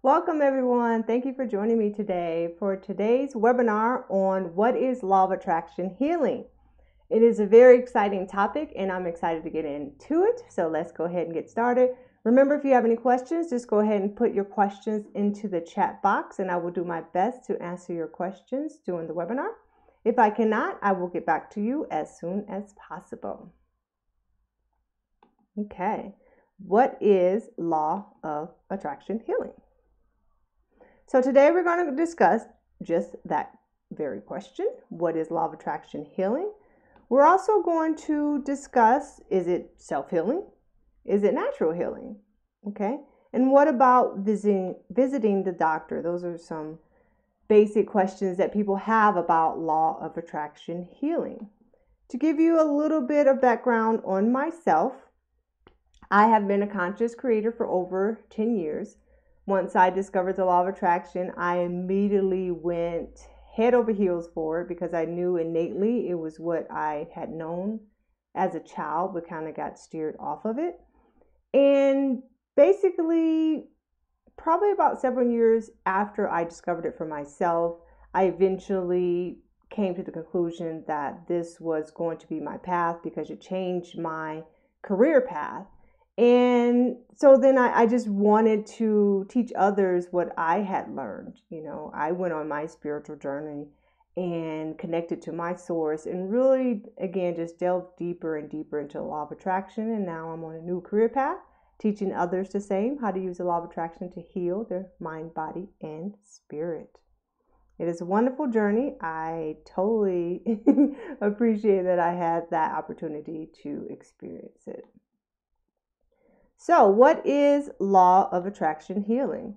Welcome everyone. Thank you for joining me today for today's webinar on what is Law of Attraction healing. It is a very exciting topic and I'm excited to get into it. So let's go ahead and get started. Remember, if you have any questions, just go ahead and put your questions into the chat box and I will do my best to answer your questions during the webinar. If I cannot, I will get back to you as soon as possible. Okay, what is Law of Attraction healing? So today we're going to discuss just that very question. What is Law of Attraction healing? We're also going to discuss, is it self-healing? Is it natural healing? Okay. And what about visiting the doctor? Those are some basic questions that people have about Law of Attraction healing. To give you a little bit of background on myself, I have been a conscious creator for over 10 years. Once I discovered the Law of Attraction, I immediately went head over heels for it because I knew innately it was what I had known as a child, but kind of got steered off of it. And basically, probably about several years after I discovered it for myself, I eventually came to the conclusion that this was going to be my path because it changed my career path. And so then I just wanted to teach others what I had learned. You know, I went on my spiritual journey and connected to my source and really, again, just delved deeper and deeper into the Law of Attraction. And now I'm on a new career path, teaching others the same, how to use the Law of Attraction to heal their mind, body, and spirit. It is a wonderful journey. I totally appreciate that I had that opportunity to experience it. So what is Law of Attraction healing?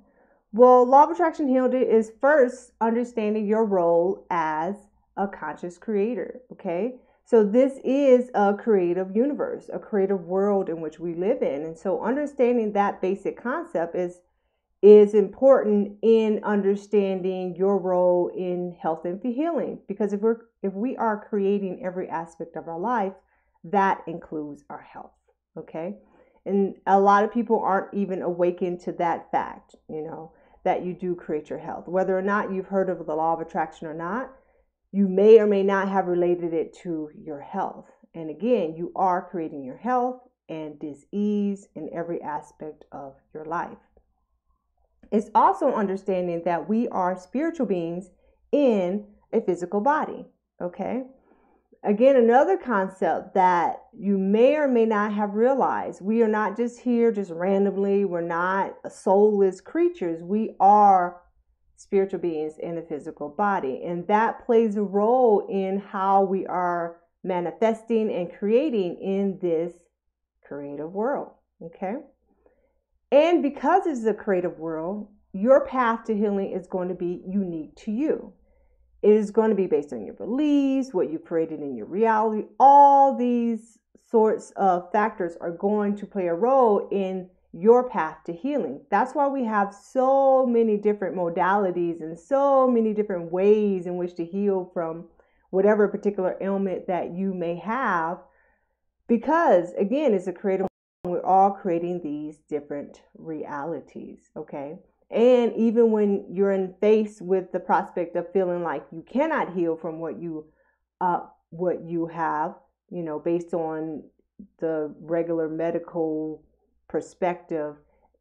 Well, Law of Attraction healing is first understanding your role as a conscious creator, okay? So this is a creative universe, a creative world in which we live in. And so understanding that basic concept is important in understanding your role in health and healing. Because if we are creating every aspect of our life, that includes our health, okay? And a lot of people aren't even awakened to that fact, that you do create your health. Whether or not you've heard of the Law of Attraction or not, you may or may not have related it to your health. And again, you are creating your health and dis-ease in every aspect of your life. It's also understanding that we are spiritual beings in a physical body, okay? Again, another concept that you may or may not have realized, we are not just here just randomly. We're not soulless creatures. We are spiritual beings in a physical body. And that plays a role in how we are manifesting and creating in this creative world. Okay. And because it's a creative world, your path to healing is going to be unique to you. It is going to be based on your beliefs, what you created in your reality. All these sorts of factors are going to play a role in your path to healing. That's why we have so many different modalities and so many different ways in which to heal from whatever particular ailment that you may have. Because, again, it's a creative. We're all creating these different realities, okay? And even when you're faced with the prospect of feeling like you cannot heal from what you have, based on the regular medical perspective,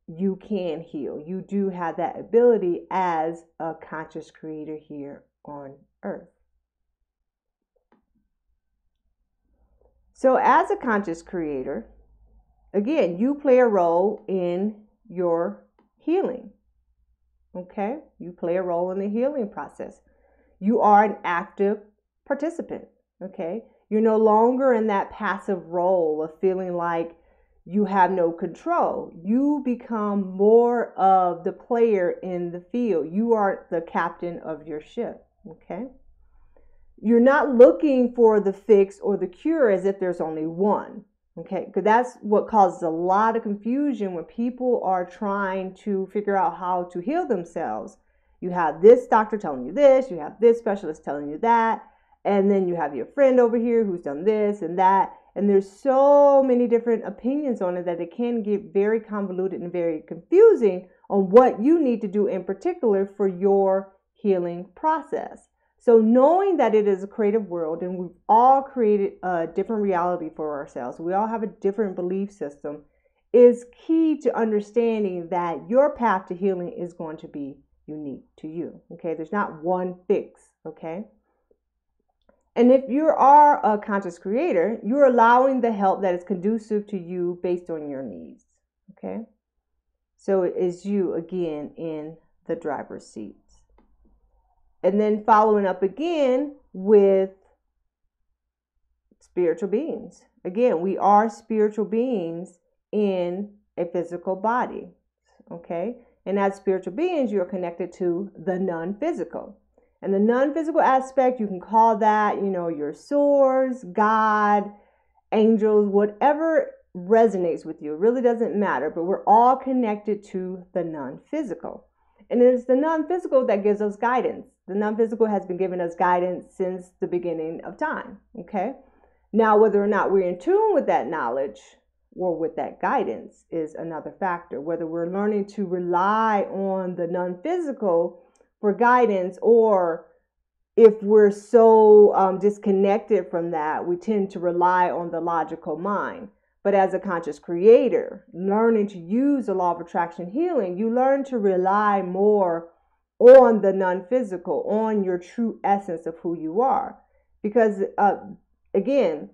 you can heal. You do have that ability as a conscious creator here on earth. So as a conscious creator, again, you play a role in your healing. Okay, you play a role in the healing process. You are an active participant. Okay, you're no longer in that passive role of feeling like you have no control. You become more of the player in the field. You are the captain of your ship. Okay, you're not looking for the fix or the cure as if there's only one. Okay, because that's what causes a lot of confusion when people are trying to figure out how to heal themselves. You have this doctor telling you this, you have this specialist telling you that, and then you have your friend over here who's done this and that. And there's so many different opinions on it that it can get very convoluted and very confusing on what you need to do in particular for your healing process. So knowing that it is a creative world and we've all created a different reality for ourselves, we all have a different belief system, is key to understanding that your path to healing is going to be unique to you. Okay, there's not one fix. Okay. And if you are a conscious creator, you're allowing the help that is conducive to you based on your needs. Okay. So it is you again in the driver's seat. And then following up again with spiritual beings. Again, we are spiritual beings in a physical body. Okay. And as spiritual beings, you're connected to the non-physical. And the non-physical aspect, you can call that, your source, God, angels, whatever resonates with you. It really doesn't matter, but we're all connected to the non-physical. And it's the non-physical that gives us guidance. The non-physical has been giving us guidance since the beginning of time. Okay. Now, whether or not we're in tune with that knowledge or with that guidance is another factor. Whether we're learning to rely on the non-physical for guidance, or if we're so disconnected from that, we tend to rely on the logical mind. But as a conscious creator, learning to use the law of attraction healing, you learn to rely more on the non-physical, on your true essence of who you are. Because again,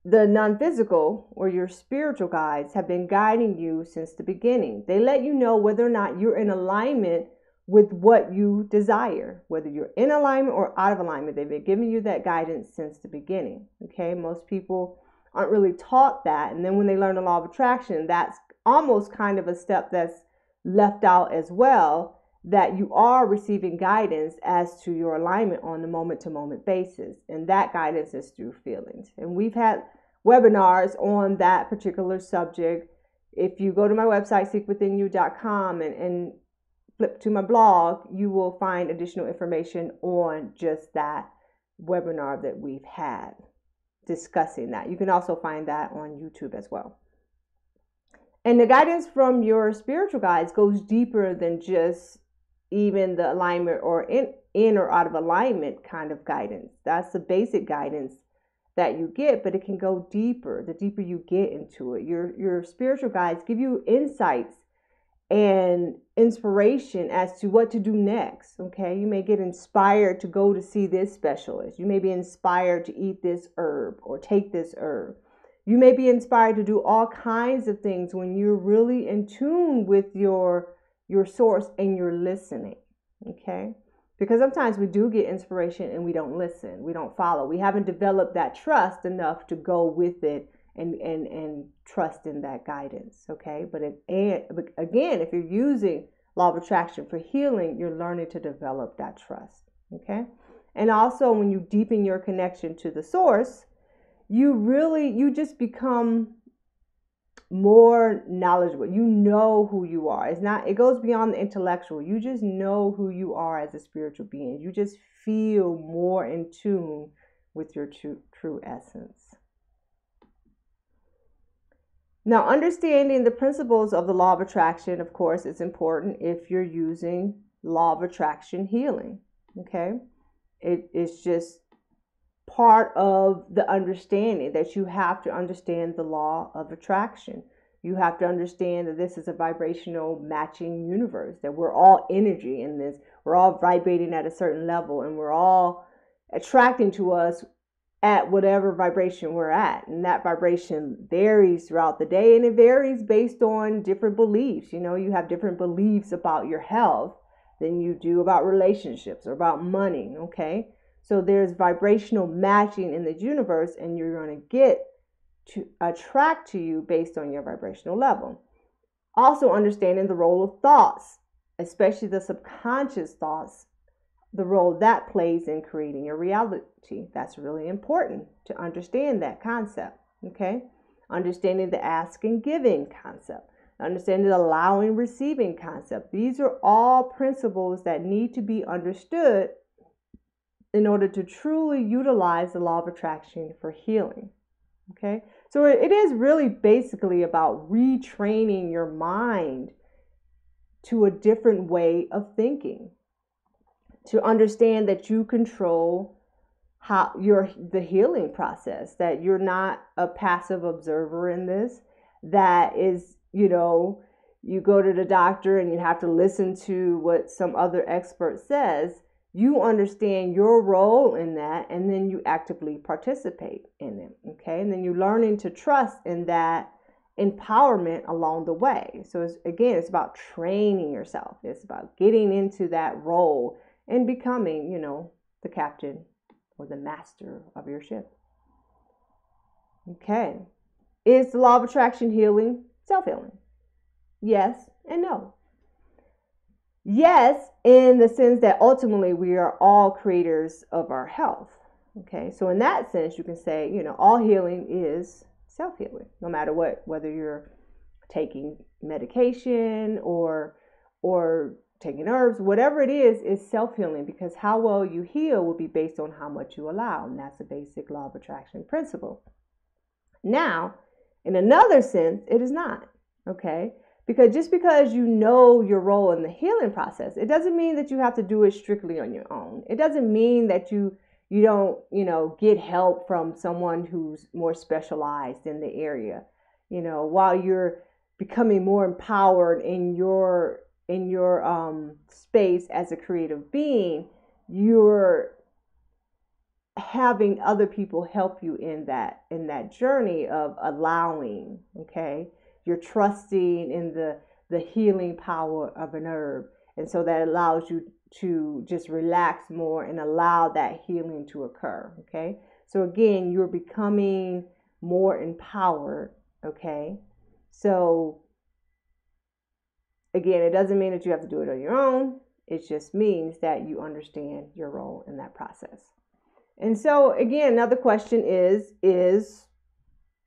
the non-physical or your spiritual guides have been guiding you since the beginning. They let you know whether or not you're in alignment with what you desire, whether you're in alignment or out of alignment. They've been giving you that guidance since the beginning. Okay, most people aren't really taught that. And then when they learn the law of attraction, that's almost kind of a step that's left out as well, that you are receiving guidance as to your alignment on a moment-to-moment basis. And that guidance is through feelings. And we've had webinars on that particular subject. If you go to my website, seekwithinyou.com, and flip to my blog, you will find additional information on just that webinar that we've had discussing that. You can also find that on YouTube as well. And the guidance from your spiritual guides goes deeper than just even the alignment or in or out of alignment kind of guidance. That's the basic guidance that you get, but it can go deeper the deeper you get into it. Your spiritual guides give you insights and inspiration as to what to do next. Okay, you may get inspired to go to see this specialist. You may be inspired to eat this herb or take this herb. You may be inspired to do all kinds of things when you're really in tune with your source and you're listening. Okay, because sometimes we do get inspiration and we don't listen, we don't follow, we haven't developed that trust enough to go with it and trust in that guidance. Okay, but again, if you're using law of attraction for healing, you're learning to develop that trust. Okay, and also when you deepen your connection to the source, you just become more knowledgeable. You know who you are. It goes beyond the intellectual. You just know who you are as a spiritual being. You just feel more in tune with your true essence. Now, understanding the principles of the law of attraction, of course, is important if you're using law of attraction healing. Okay, it's just part of the understanding that you have to understand the law of attraction. You have to understand that this is a vibrational matching universe, that we're all energy in this. We're all vibrating at a certain level, and we're all attracting to us at whatever vibration we're at. And that vibration varies throughout the day, and it varies based on different beliefs. You have different beliefs about your health than you do about relationships or about money. Okay, so there's vibrational matching in the universe, and you're going to get to attract to you based on your vibrational level. Also understanding the role of thoughts, especially the subconscious thoughts, the role that plays in creating your reality. That's really important to understand that concept. Okay, understanding the ask and giving concept, understanding the allowing receiving concept. These are all principles that need to be understood in order to truly utilize the law of attraction for healing. Okay, so it is really basically about retraining your mind to a different way of thinking, to understand that you control the healing process, that you're not a passive observer in this, that is, you go to the doctor and you have to listen to what some other expert says. You understand your role in that, and then you actively participate in it. Okay, and then you're learning to trust in that empowerment along the way. So it's about training yourself. It's about getting into that role and becoming, the captain or the master of your ship. Okay. Is the law of attraction healing? Self-healing? Yes and no. Yes, in the sense that ultimately we are all creators of our health. Okay, so in that sense, you can say, all healing is self-healing, no matter whether you're taking medication or taking herbs, whatever it is self-healing, because how well you heal will be based on how much you allow, and that's the basic law of attraction principle. Now, in another sense, it is not, okay? Because just because you know your role in the healing process, it doesn't mean that you have to do it strictly on your own. It doesn't mean that you don't, get help from someone who's more specialized in the area. While you're becoming more empowered in your space as a creative being, you're having other people help you in that journey of allowing. Okay, you're trusting in the healing power of an herb, and so that allows you to just relax more and allow that healing to occur. Okay, so again, you're becoming more empowered. Okay, so again, it doesn't mean that you have to do it on your own. It just means that you understand your role in that process. And so again, another question is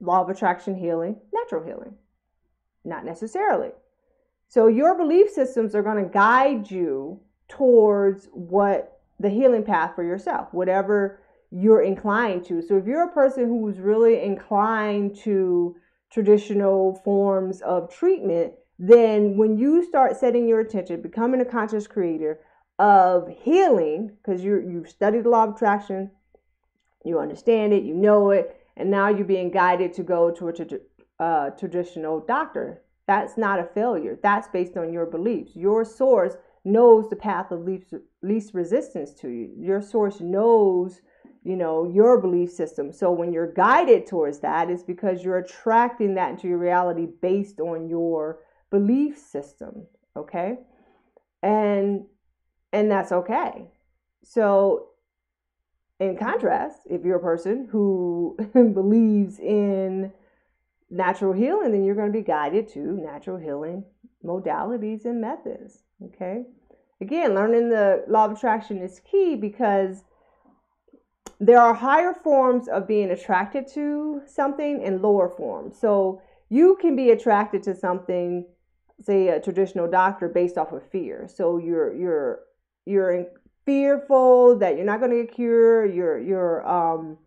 law of attraction healing natural healing? Not necessarily. So your belief systems are going to guide you towards what the healing path for yourself, whatever you're inclined to. So if you're a person who's really inclined to traditional forms of treatment, then when you start setting your attention, becoming a conscious creator of healing, because you've studied the law of attraction, you understand it, you know it, and now you're being guided to go to a traditional doctor. That's not a failure. That's based on your beliefs. Your source knows the path of least resistance to you. Your source knows, your belief system. So when you're guided towards that, it's because you're attracting that into your reality based on your belief system. Okay, and that's okay. So in contrast, if you're a person who believes in natural healing, then you're going to be guided to natural healing modalities and methods. Okay. Again, learning the law of attraction is key because there are higher forms of being attracted to something and lower forms. So you can be attracted to something, say a traditional doctor, based off of fear. So you're fearful that you're not going to get cured. You're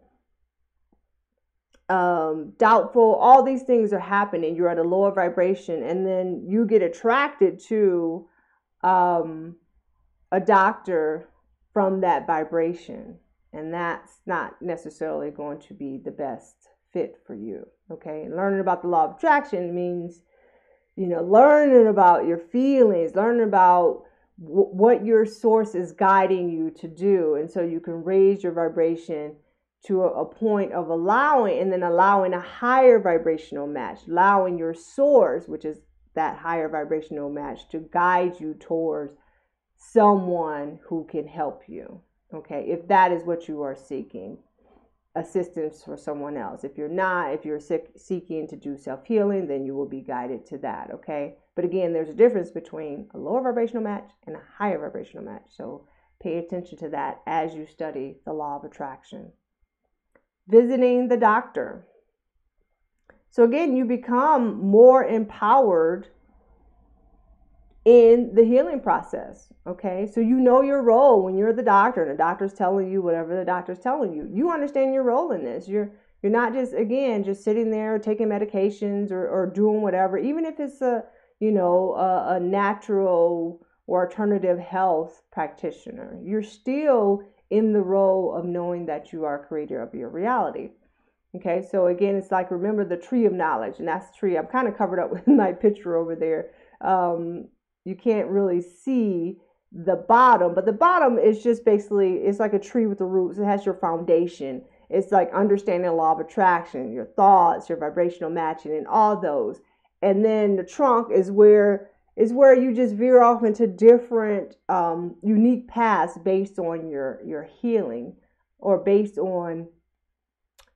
doubtful. All these things are happening. You're at a lower vibration, and then you get attracted to a doctor from that vibration, and that's not necessarily going to be the best fit for you. Okay, learning about the law of attraction means, learning about your feelings, learning about what your source is guiding you to do, and so you can raise your vibration to a point of allowing, and then allowing a higher vibrational match, allowing your source, which is that higher vibrational match, to guide you towards someone who can help you. Okay, if that is what you are seeking, assistance for someone else. If you're not, if you're seeking to do self-healing, then you will be guided to that. Okay, but again, there's a difference between a lower vibrational match and a higher vibrational match. So pay attention to that as you study the law of attraction. Visiting the doctor. So again, you become more empowered in the healing process. Okay, so you know your role when you're the doctor and the doctor's telling you whatever the doctor's telling you. You understand your role in this. You're You're not just, again, just sitting there taking medications or doing whatever, even if it's a natural or alternative health practitioner. You're still in the role of knowing that you are a creator of your reality. Okay, so again, it's like, remember the tree of knowledge, and that's the tree. I'm kind of covered up with my picture over there. You can't really see the bottom, but the bottom is just basically, it's like a tree with the roots. It has your foundation. It's like understanding the law of attraction, your thoughts, your vibrational matching, and all those. And then the trunk is where you just veer off into different unique paths based on your healing, or based on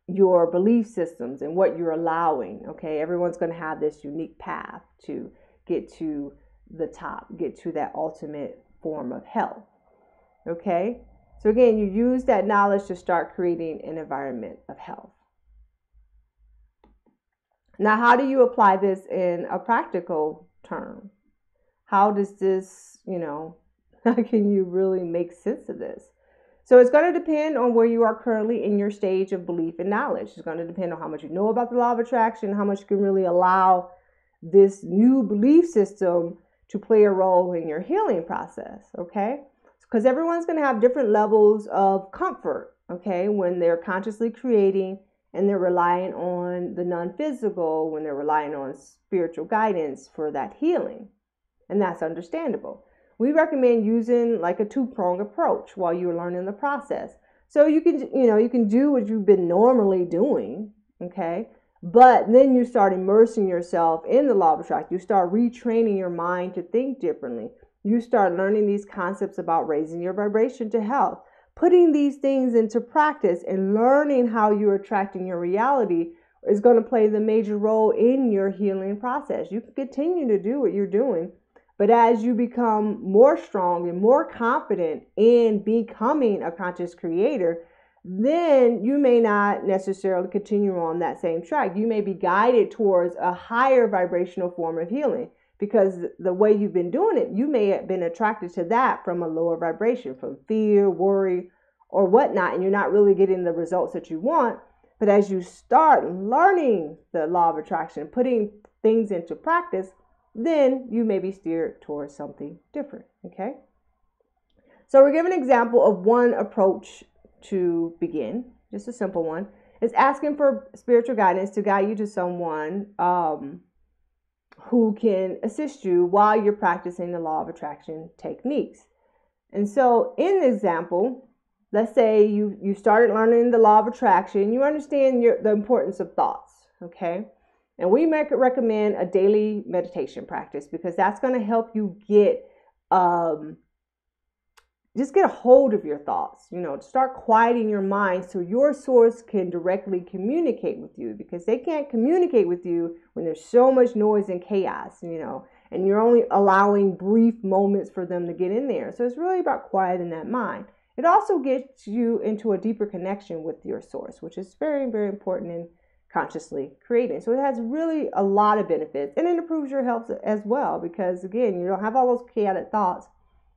your belief systems and what you're allowing. Okay, everyone's going to have this unique path to get to the top, get to that ultimate form of health. Okay, so again, you use that knowledge to start creating an environment of health. Now, how do you apply this in a practical term? How does this, how can you really make sense of this? So it's going to depend on where you are currently in your stage of belief and knowledge. It's going to depend on how much you know about the law of attraction, how much you can really allow this new belief system to play a role in your healing process, okay? Because everyone's going to have different levels of comfort, okay, when they're consciously creating and they're relying on the non-physical, when they're relying on spiritual guidance for that healing. And that's understandable. We recommend using like a two-pronged approach while you're learning the process. So you can do what you've been normally doing, okay? But then you start immersing yourself in the law of attraction. You start retraining your mind to think differently. You start learning these concepts about raising your vibration to health, putting these things into practice, and learning how you're attracting your reality is going to play the major role in your healing process. You can continue to do what you're doing, but as you become more strong and more confident in becoming a conscious creator, then you may not necessarily continue on that same track. You may be guided towards a higher vibrational form of healing, because the way you've been doing it, you may have been attracted to that from a lower vibration, from fear, worry, or whatnot, and you're not really getting the results that you want. But as you start learning the law of attraction, putting things into practice, then you may be steered towards something different, okay? So we're giving an example of one approach to begin, just a simple one. It's asking for spiritual guidance to guide you to someone who can assist you while you're practicing the law of attraction techniques. And so in the example, let's say you started learning the law of attraction, you understand the importance of thoughts, okay? And we recommend a daily meditation practice, because that's going to help you get just get a hold of your thoughts, to start quieting your mind so your source can directly communicate with you, because they can't communicate with you when there's so much noise and chaos, and you're only allowing brief moments for them to get in there. So it's really about quieting that mind. It also gets you into a deeper connection with your source, which is very, very important in consciously creating. So it has really a lot of benefits, and it improves your health as well, because again, you don't have all those chaotic thoughts.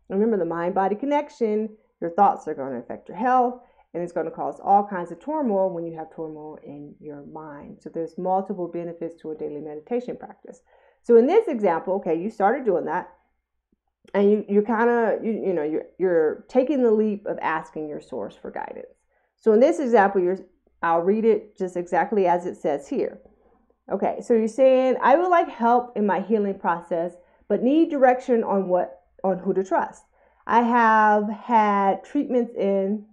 Remember the mind-body connection. Your thoughts are going to affect your health, and it's going to cause all kinds of turmoil when you have turmoil in your mind. So there's multiple benefits to a daily meditation practice. So in this example, okay, you started doing that, and you're taking the leap of asking your source for guidance. So in this example, I'll read it just exactly as it says here. Okay, so you're saying, I would like help in my healing process, but need direction on who to trust. I have had treatments in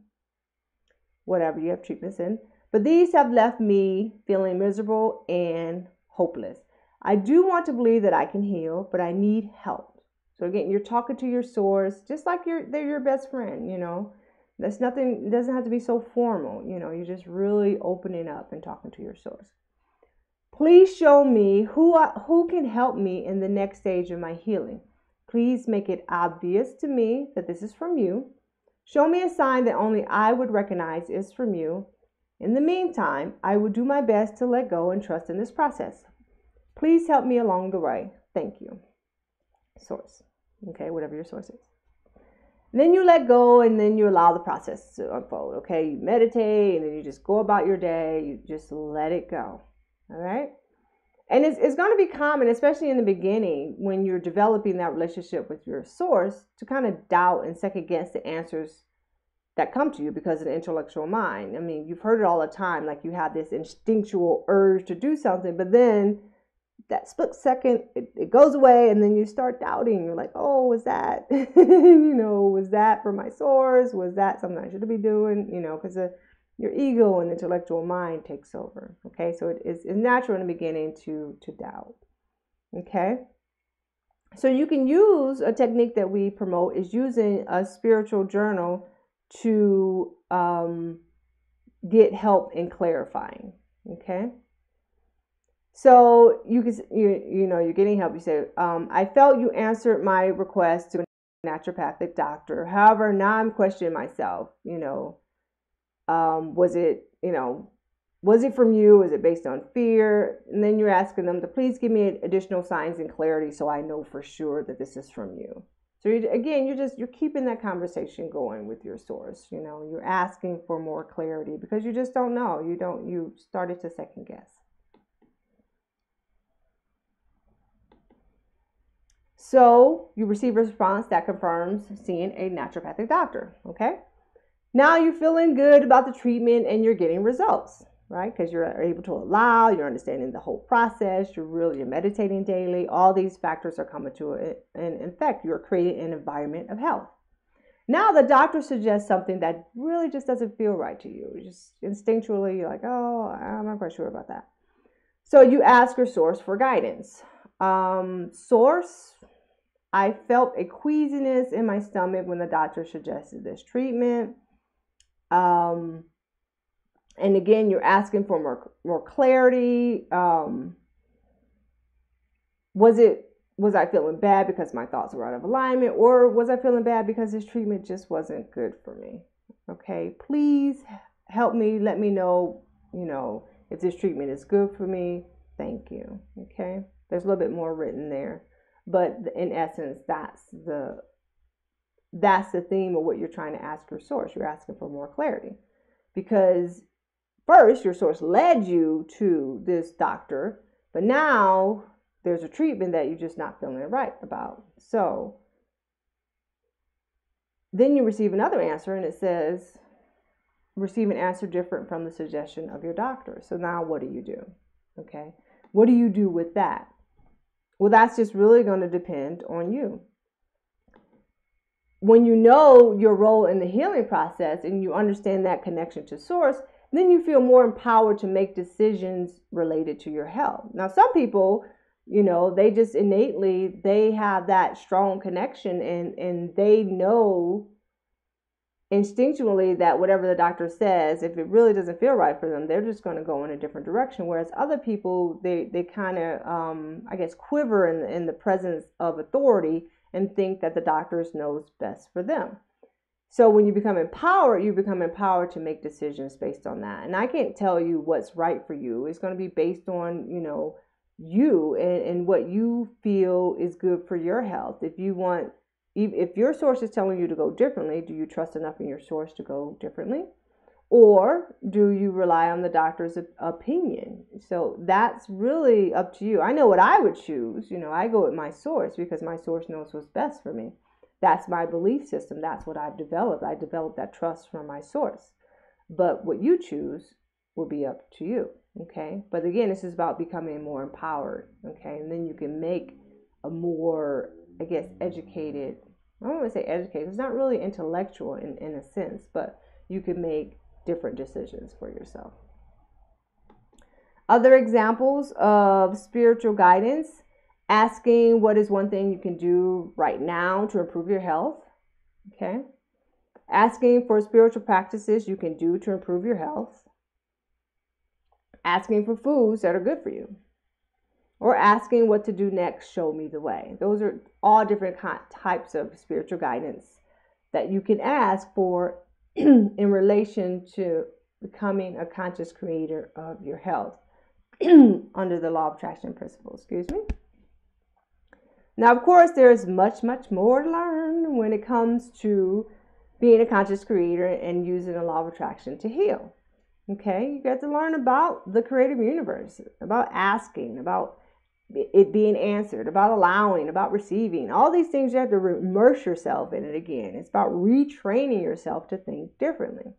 whatever you have treatments in, but these have left me feeling miserable and hopeless. I do want to believe that I can heal, but I need help. So again, you're talking to your source, just like they're your best friend, That's nothing, it doesn't have to be so formal, you're just really opening up and talking to your source. Please show me who can help me in the next stage of my healing. Please make it obvious to me that this is from you. Show me a sign that only I would recognize is from you. In the meantime, I will do my best to let go and trust in this process. Please help me along the way. Thank you. Source. Okay, whatever your source is. And then you let go, and then you allow the process to unfold. Okay, you meditate, and then you just go about your day. You just let it go. All right. And it's going to be common, especially in the beginning, when you're developing that relationship with your source, to kind of doubt and second guess the answers that come to you because of the intellectual mind. I mean, you've heard it all the time, like you have this instinctual urge to do something, but then that split second, it goes away, and then you start doubting. You're like, oh, was that, was that for my source? Was that something I should be doing? Because your ego and intellectual mind takes over. Okay, so it's natural in the beginning to doubt. Okay, so you can use a technique that we promote is using a spiritual journal to get help in clarifying. Okay, so you're getting help. You say, I felt you answered my request to a naturopathic doctor. However, now I'm questioning myself. Was it from you? Was it based on fear? And then you're asking them to please give me additional signs and clarity so I know for sure that this is from you. So you're keeping that conversation going with your source. You're asking for more clarity because you just don't know. You started to second guess. So you receive a response that confirms seeing a naturopathic doctor. Okay. Now you're feeling good about the treatment and you're getting results, right? Because you're able to allow, you're understanding the whole process, you're meditating daily. All these factors are coming to it. And in fact, you're creating an environment of health. Now the doctor suggests something that really just doesn't feel right to you. Just instinctually, you're like, oh, I'm not quite sure about that. So you ask your source for guidance. Source, I felt a queasiness in my stomach when the doctor suggested this treatment. And again, you're asking for more clarity. Was I feeling bad because my thoughts were out of alignment, or was I feeling bad because this treatment just wasn't good for me? Okay, please help me. Let me know, if this treatment is good for me. Thank you. Okay, there's a little bit more written there, but in essence, that's the theme of what you're trying to ask your source. You're asking for more clarity because first your source led you to this doctor, but now there's a treatment that you're just not feeling right about. So then you receive another answer and it says, receive an answer different from the suggestion of your doctor. So now what do you do? Okay. What do you do with that? Well, that's just really going to depend on you. When you know your role in the healing process and you understand that connection to source, then you feel more empowered to make decisions related to your health. Now, some people, they just innately, they have that strong connection and they know instinctually that whatever the doctor says, if it really doesn't feel right for them, they're just going to go in a different direction. Whereas other people, they kind of, quiver in the presence of authority and think that the doctors knows best for them. So when you become empowered to make decisions based on that. And I can't tell you what's right for you. It's going to be based on, you and what you feel is good for your health. If your source is telling you to go differently, do you trust enough in your source to go differently? Or do you rely on the doctor's opinion? So that's really up to you. I know what I would choose. I go with my source because my source knows what's best for me. That's my belief system. That's what I've developed. I developed that trust from my source. But what you choose will be up to you. Okay. But again, this is about becoming more empowered. Okay. And then you can make a more, educated, I don't want to say educated, it's not really intellectual in a sense, but you can make different decisions for yourself. Other examples of spiritual guidance, asking what is one thing you can do right now to improve your health. Okay. Asking for spiritual practices you can do to improve your health. Asking for foods that are good for you. Or asking what to do next, show me the way. Those are all different types of spiritual guidance that you can ask for in relation to becoming a conscious creator of your health under the law of attraction principles. Excuse me. Now, of course, there's much, much more to learn when it comes to being a conscious creator and using the law of attraction to heal. Okay, you got to learn about the creative universe, about asking, about it being answered, about allowing, about receiving. All these things you have to immerse yourself in it again. It's about retraining yourself to think differently.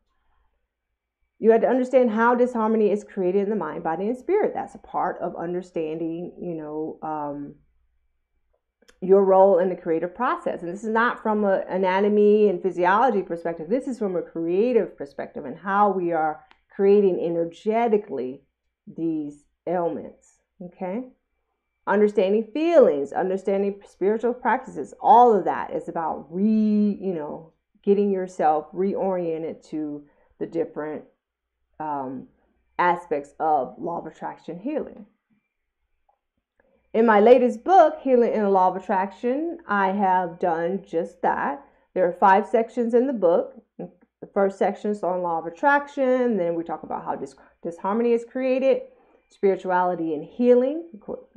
You have to understand how disharmony is created in the mind, body, and spirit. That's a part of understanding, your role in the creative process. And this is not from an anatomy and physiology perspective. This is from a creative perspective and how we are creating energetically these ailments. Okay. Understanding feelings, understanding spiritual practices, all of that is about getting yourself reoriented to the different aspects of law of attraction healing. In my latest book, Healing in the Law of Attraction, I have done just that. There are 5 sections in the book. The first section is on law of attraction. Then we talk about how disharmony is created, spirituality and healing.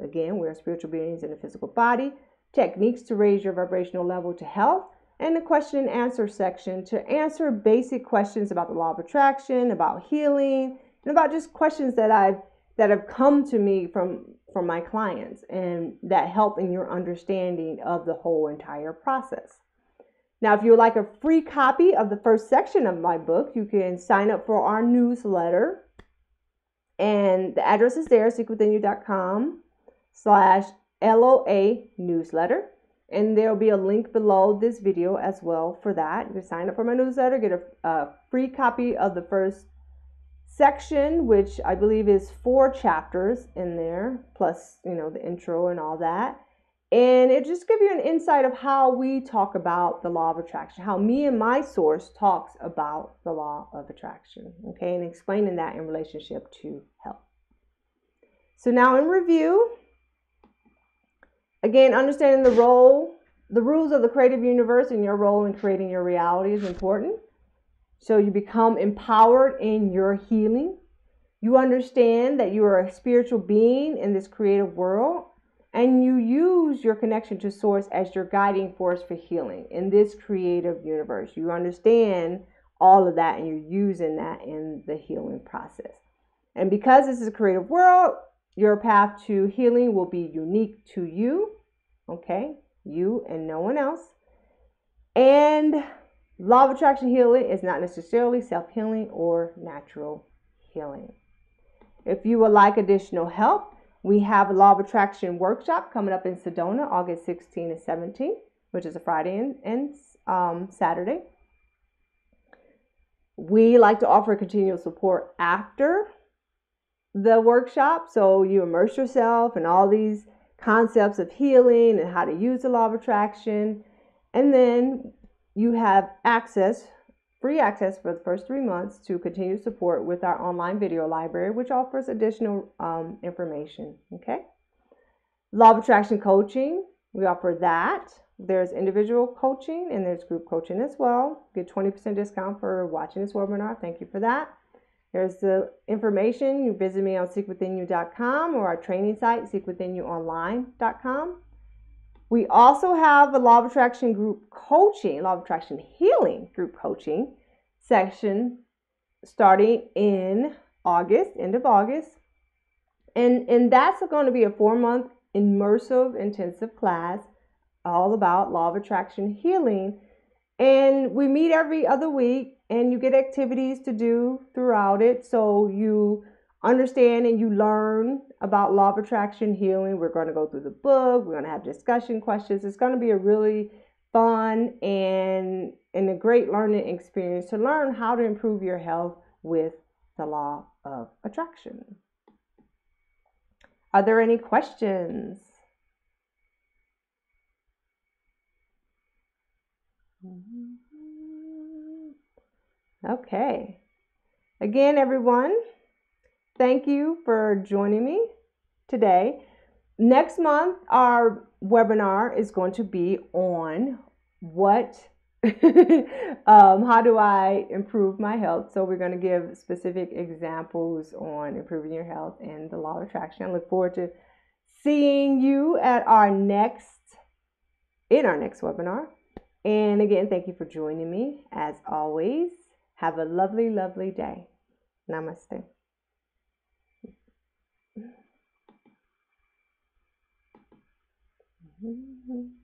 Again, we're spiritual beings in a physical body. Techniques to raise your vibrational level to health. And the question and answer section to answer basic questions about the law of attraction, about healing, and about just questions that have come to me from my clients and that help in your understanding of the whole entire process. Now, if you would like a free copy of the first section of my book, you can sign up for our newsletter. And the address is there, secretwithinyou.com/LOA newsletter. And there'll be a link below this video as well for that. You can sign up for my newsletter, get a free copy of the first section, which I believe is 4 chapters in there, plus, the intro and all that. And it just gives you an insight of how we talk about the law of attraction, how me and my source talks about the law of attraction, okay, and explaining that in relationship to health. So now in review, again, understanding the rules of the creative universe and your role in creating your reality is important. So you become empowered in your healing. You understand that you are a spiritual being in this creative world, and you use your connection to source as your guiding force for healing in this creative universe. You understand all of that and you're using that in the healing process. And because this is a creative world, your path to healing will be unique to you, okay? You and no one else. And law of attraction healing is not necessarily self-healing or natural healing. If you would like additional help, we have a law of attraction workshop coming up in Sedona, August 16 and 17, which is a Friday and Saturday. We like to offer continual support after the workshop, so you immerse yourself in all these concepts of healing and how to use the law of attraction, and then you have free access for the first 3 months to continue support with our online video library, which offers additional information. Okay. Law of attraction coaching, we offer that. There's individual coaching and there's group coaching as well. Get 20% discount for watching this webinar. Thank you for that. There's the information. You visit me on secretwithinyou.com or our training site, secretwithinyouonline.com. We also have a law of attraction group coaching, law of attraction healing group coaching section starting in August, end of August. And that's going to be a 4-month immersive intensive class all about law of attraction healing. And we meet every other week and you get activities to do throughout it. So you understand and you learn about law of attraction healing. We're going to go through the book. We're going to have discussion questions. It's going to be a really fun and a great learning experience to learn how to improve your health with the law of attraction. Are there any questions? Okay. Again, everyone, thank you for joining me today. Next month, our webinar is going to be on how do I improve my health? So we're going to give specific examples on improving your health and the law of attraction. I look forward to seeing you at our next in our next webinar. And again, thank you for joining me. As always, have a lovely, lovely day. Namaste. Mm-hmm.